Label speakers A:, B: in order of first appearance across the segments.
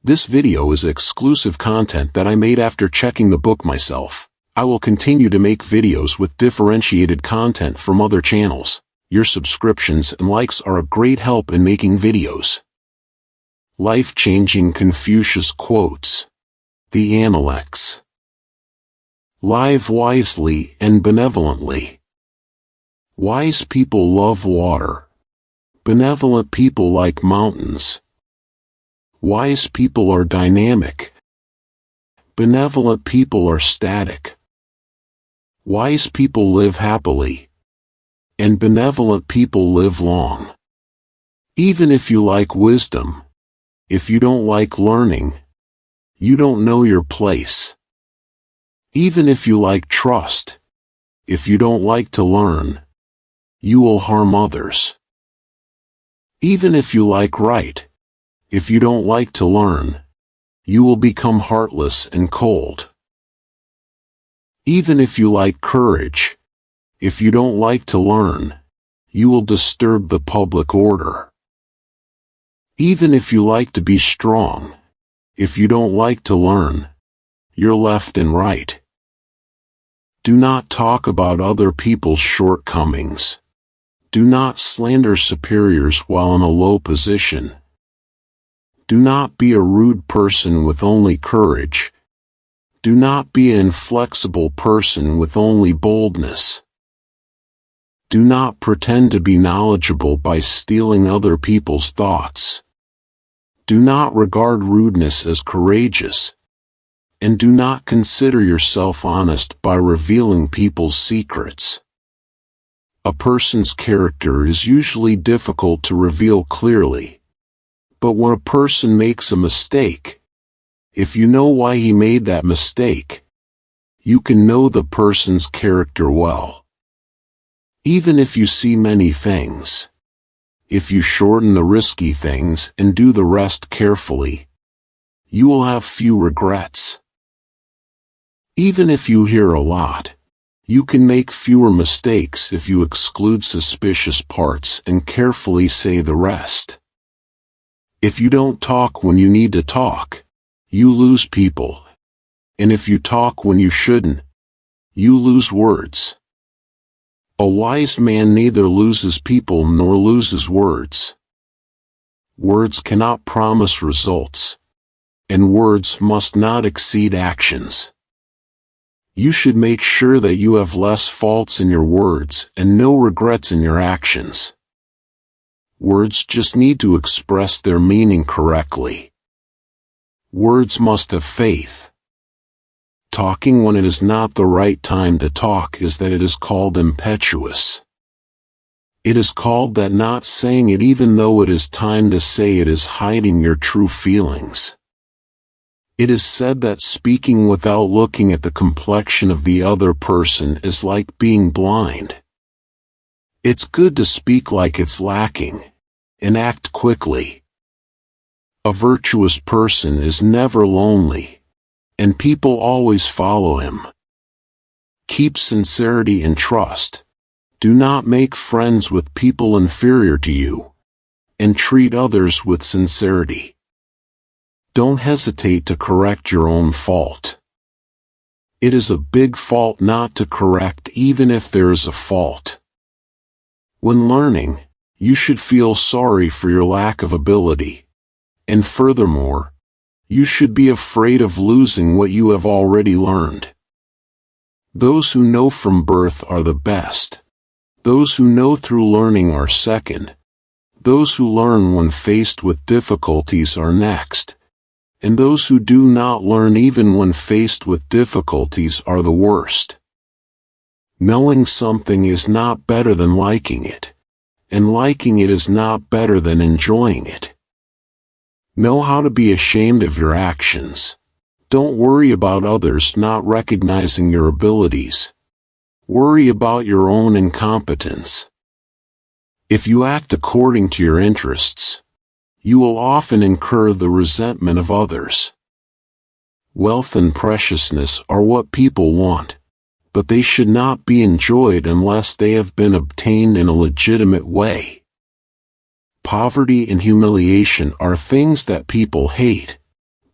A: This video is exclusive content that I made after checking the book myself. I will continue to make videos with differentiated content from other channels. Your subscriptions and likes are a great help in making videos. Life-changing Confucius Quotes. The Analects. Live wisely and benevolently. Wise people love water. Benevolent people like mountains. Wise people are dynamic. Benevolent people are static. Wise people live happily. And benevolent people live long. Even if you like wisdom, if you don't like learning, you don't know your place. Even if you like trust, if you don't like to learn, you will harm others. Even if you like right, if you don't like to learn, you will become heartless and cold. Even if you like courage, if you don't like to learn, you will disturb the public order. Even if you like to be strong, if you don't like to learn, you're left and right. Do not talk about other people's shortcomings. Do not slander superiors while in a low position. Do not be a rude person with only courage. Do not be an inflexible person with only boldness. Do not pretend to be knowledgeable by stealing other people's thoughts. Do not regard rudeness as courageous. And do not consider yourself honest by revealing people's secrets. A person's character is usually difficult to reveal clearly. But when a person makes a mistake, if you know why he made that mistake, you can know the person's character well. Even if you see many things, if you shorten the risky things and do the rest carefully, you will have few regrets. Even if you hear a lot, you can make fewer mistakes if you exclude suspicious parts and carefully say the rest. If you don't talk when you need to talk, you lose people. And if you talk when you shouldn't, you lose words. A wise man neither loses people nor loses words. Words cannot promise results, and words must not exceed actions. You should make sure that you have less faults in your words and no regrets in your actions. Words just need to express their meaning correctly. Words must have faith. Talking when it is not the right time to talk is that it is called impetuous. It is called that not saying it even though it is time to say it is hiding your true feelings. It is said that speaking without looking at the complexion of the other person is like being blind. It's good to speak like it's lacking, and act quickly. A virtuous person is never lonely, and people always follow him. Keep sincerity and trust. Do not make friends with people inferior to you, and treat others with sincerity. Don't hesitate to correct your own fault. It is a big fault not to correct even if there is a fault. When learning, you should feel sorry for your lack of ability. And furthermore, you should be afraid of losing what you have already learned. Those who know from birth are the best. Those who know through learning are second. Those who learn when faced with difficulties are next. And those who do not learn even when faced with difficulties are the worst. Knowing something is not better than liking it, and liking it is not better than enjoying it. Know how to be ashamed of your actions. Don't worry about others not recognizing your abilities. Worry about your own incompetence. If you act according to your interests, you will often incur the resentment of others. Wealth and preciousness are what people want, but they should not be enjoyed unless they have been obtained in a legitimate way. Poverty and humiliation are things that people hate,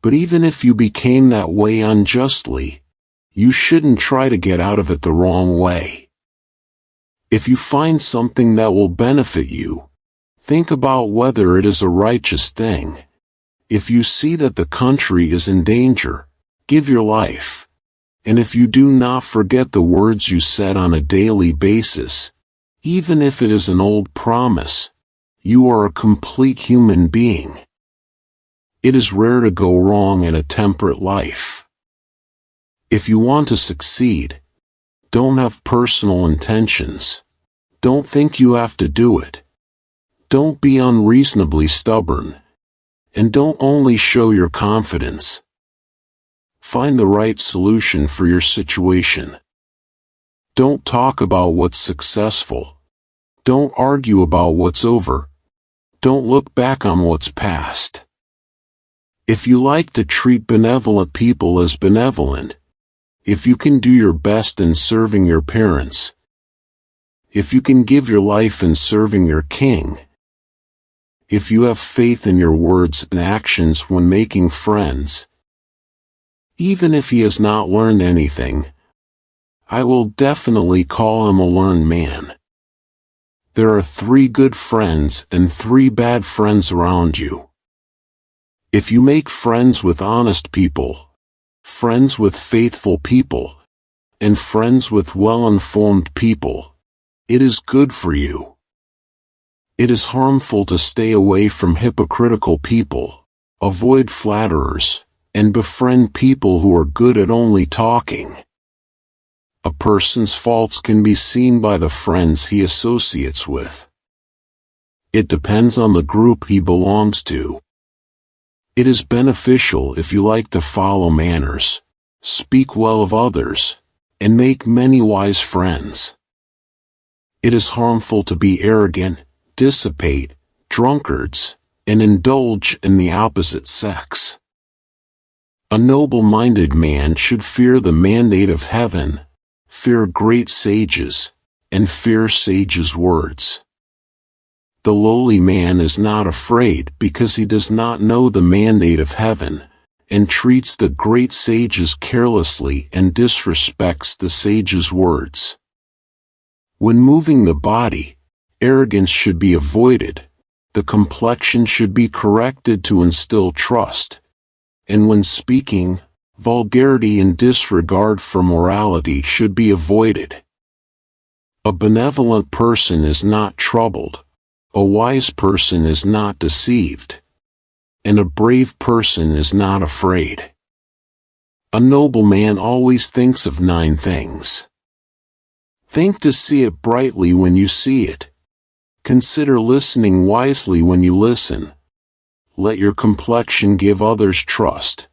A: But even if you became that way unjustly, you shouldn't try to get out of it the wrong way. If you find something that will benefit you, think about whether it is a righteous thing. If you see that the country is in danger, give your life. And if you do not forget the words you said on a daily basis, even if it is an old promise, you are a complete human being. It is rare to go wrong in a temperate life. If you want to succeed, don't have personal intentions. Don't think you have to do it. Don't be unreasonably stubborn. And don't only show your confidence. Find the right solution for your situation. Don't talk about what's successful. Don't argue about what's over. Don't look back on what's past. If you like to treat benevolent people as benevolent, if you can do your best in serving your parents, if you can give your life in serving your king, if you have faith in your words and actions when making friends, even if he has not learned anything, I will definitely call him a learned man. There are 3 good friends and 3 bad friends around you. If you make friends with honest people, friends with faithful people, and friends with well-informed people, it is good for you. It is harmful to stay away from hypocritical people, avoid flatterers, and befriend people who are good at only talking. A person's faults can be seen by the friends he associates with. It depends on the group he belongs to. It is beneficial if you like to follow manners, speak well of others, and make many wise friends. It is harmful to be arrogant, dissipate, drunkards, and indulge in the opposite sex. A noble-minded man should fear the mandate of heaven, fear great sages, and fear sages' words. The lowly man is not afraid because he does not know the mandate of heaven, and treats the great sages carelessly and disrespects the sages' words. When moving the body, arrogance should be avoided, the complexion should be corrected to instill trust, and when speaking, vulgarity and disregard for morality should be avoided. A benevolent person is not troubled, a wise person is not deceived, and a brave person is not afraid. A noble man always thinks of 9 things. Think to see it brightly when you see it. Consider listening wisely when you listen. Let your complexion give others trust.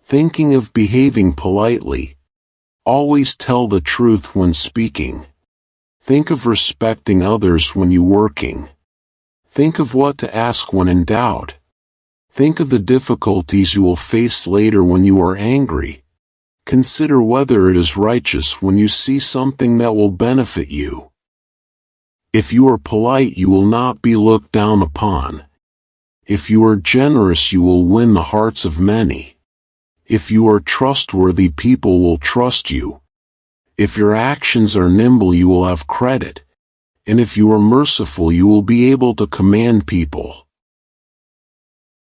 A: Thinking of behaving politely. Always tell the truth when speaking. Think of respecting others when you working. Think of what to ask when in doubt. Think of the difficulties you will face later when you are angry. Consider whether it is righteous when you see something that will benefit you. If you are polite, you will not be looked down upon. If you are generous, you will win the hearts of many. If you are trustworthy, people will trust you. If your actions are nimble, you will have credit. And if you are merciful, you will be able to command people.